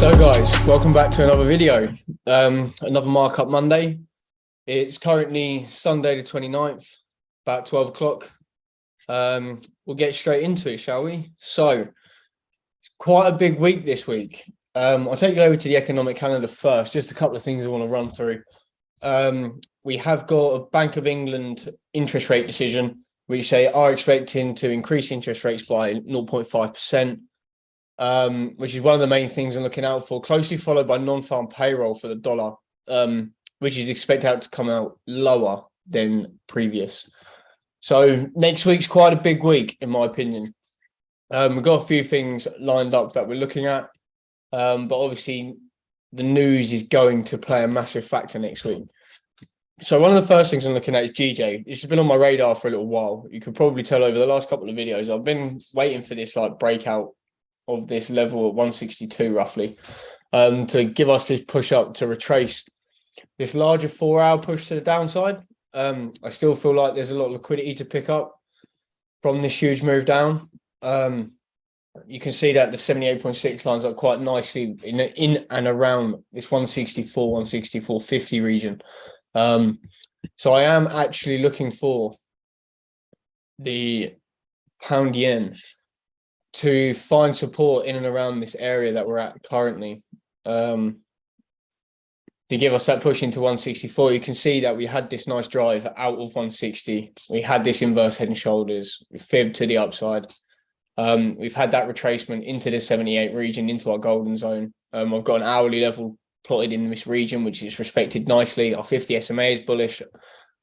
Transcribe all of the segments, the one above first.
So guys, welcome back to another video, another markup Monday. It's currently Sunday the 29th, about 12 o'clock. We'll get straight into it, shall we? So it's quite a big week this week. I'll take you over to the economic calendar first, just a couple of things I want to run through. We have got a Bank of England interest rate decision, which they are expecting to increase interest rates by 0.5%. Which is one of the main things I'm looking out for, closely followed by non-farm payroll for the dollar, which is expected to come out lower than previous. So next week's quite a big week, in my opinion. We've got a few things lined up that we're looking at, but obviously the news is going to play a massive factor next week. So one of the first things I'm looking at is GJ. This has been on my radar for a little while. You could probably tell over the last couple of videos, I've been waiting for this breakout of this level at 162 roughly, to give us this push up to retrace this larger 4-hour push to the downside. I still feel like there's a lot of liquidity to pick up from this huge move down. You can see that the 78.6 lines up quite nicely in and around this 164, 164.50 region. So I am actually looking for the pound yen to find support in and around this area that we're at currently, to give us that push into 164. You can see that we had this nice drive out of 160. We had this inverse head and shoulders, we fibbed to the upside. We've had that retracement into the 78 region, into our golden zone. I've got an hourly level plotted in this region, which is respected nicely. Our 50 SMA is bullish.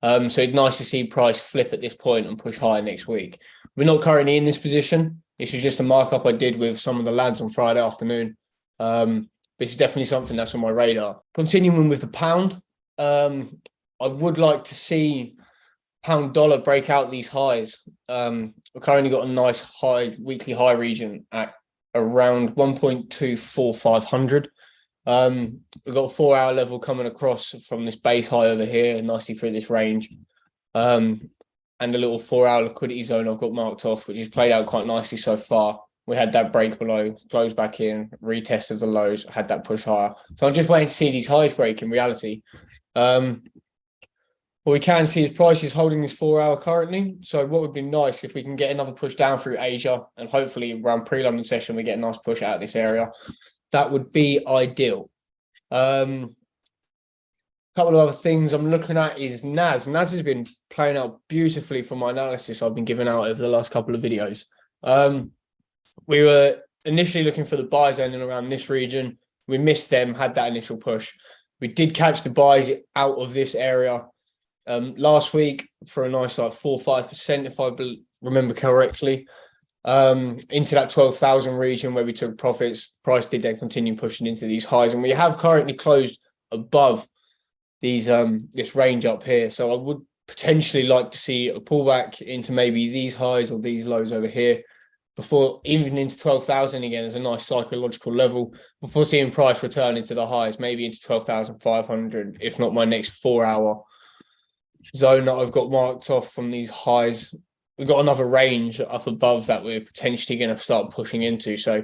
So it's nice to see price flip at this point and push higher next week. We're not currently in this position. This is just a markup I did with some of the lads on Friday afternoon. This is definitely something that's on my radar. Continuing with the pound, I would like to see pound dollar break out these highs. We've currently got a nice high weekly high region at around 1.24500. We've got a 4-hour level coming across from this base high over here, nicely through this range. And a little 4-hour liquidity zone I've got marked off, which has played out quite nicely so far. We had that break below, close back in, retest of the lows, had that push higher. So I'm just waiting to see these highs break in reality. What we can see is price is holding this 4-hour currently. So what would be nice if we can get another push down through Asia, and hopefully around pre-London session, we get a nice push out of this area. That would be ideal. Couple of other things I'm looking at is NAS. NAS has been playing out beautifully from my analysis I've been giving out over the last couple of videos. We were initially looking for the buys in and around this region. We missed them, had that initial push. We did catch the buys out of this area last week for a nice 4 or 5%, if I remember correctly, into that 12,000 region where we took profits. Price did then continue pushing into these highs, and we have currently closed above these this range up here. So I would potentially like to see a pullback into maybe these highs or these lows over here before even into 12,000 again as a nice psychological level, before seeing price return into the highs, maybe into 12,500, if not my next 4-hour zone that I've got marked off from these highs. We've got another range up above that we're potentially going to start pushing into. So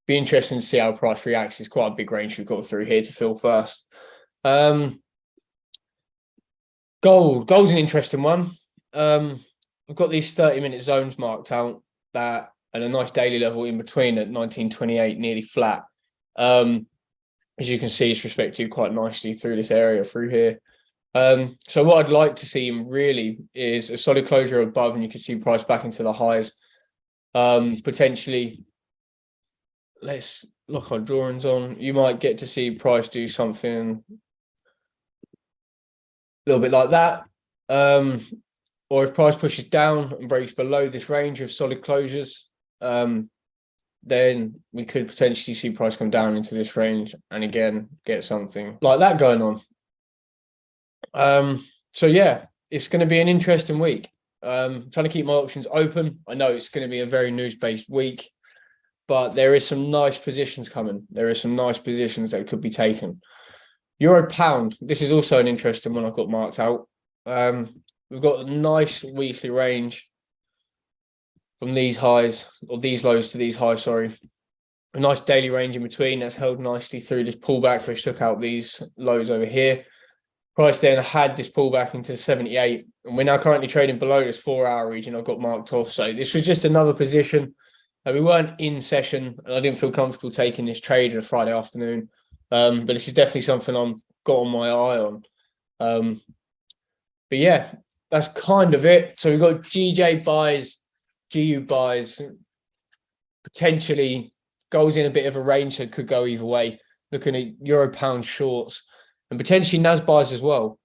be interesting to see how price reacts. It's quite a big range we've got through here to fill first. Gold's an interesting one. I've got these 30-minute zones marked out that and a nice daily level in between at 1928, nearly flat. As you can see, it's respected quite nicely through this area through here. So what I'd like to see really is a solid closure above, and you can see price back into the highs. Potentially, let's lock our drawings on. You might get to see price do something a little bit like that, or if price pushes down and breaks below this range of solid closures, then we could potentially see price come down into this range and again get something like that going on. So yeah, it's going to be an interesting week. Trying to keep my options open. I know it's going to be a very news-based week, but there is some nice positions coming. There are some nice positions that could be taken. Euro pound, this is also an interesting one I've got marked out. We've got a nice weekly range from these highs, or these lows to these highs, sorry. a nice daily range in between that's held nicely through this pullback, which took out these lows over here. Price then had this pullback into 78, and we're now currently trading below this 4-hour region I've got marked off. So this was just another position. We weren't in session, and I didn't feel comfortable taking this trade on a Friday afternoon. But this is definitely something I've got on my eye on. But yeah, that's kind of it. So we've got GJ buys, GU buys, potentially goes in a bit of a range, so it could go either way. Looking at euro pound shorts and potentially NAS buys as well.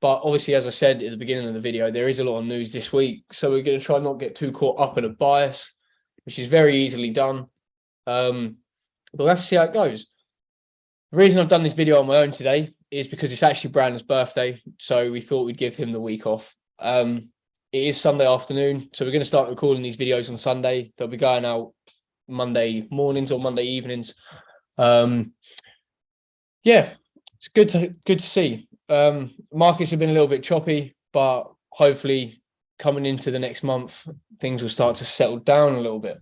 But obviously, as I said at the beginning of the video, there is a lot of news this week. So we're going to try not get too caught up in a bias, which is very easily done. But we'll have to see how it goes. The reason I've done this video on my own today is because it's actually Brandon's birthday. So we thought we'd give him the week off. It is Sunday afternoon. So we're going to start recording these videos on Sunday. They'll be going out Monday mornings or Monday evenings. Yeah, it's good to see. Markets have been a little bit choppy, but hopefully coming into the next month, things will start to settle down a little bit,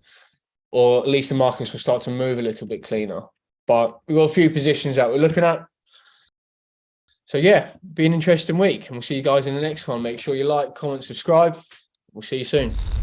or at least the markets will start to move a little bit cleaner. But we've got a few positions that we're looking at. So yeah, be an interesting week, and we'll see you guys in the next one. Make sure you like, comment, subscribe. We'll see you soon.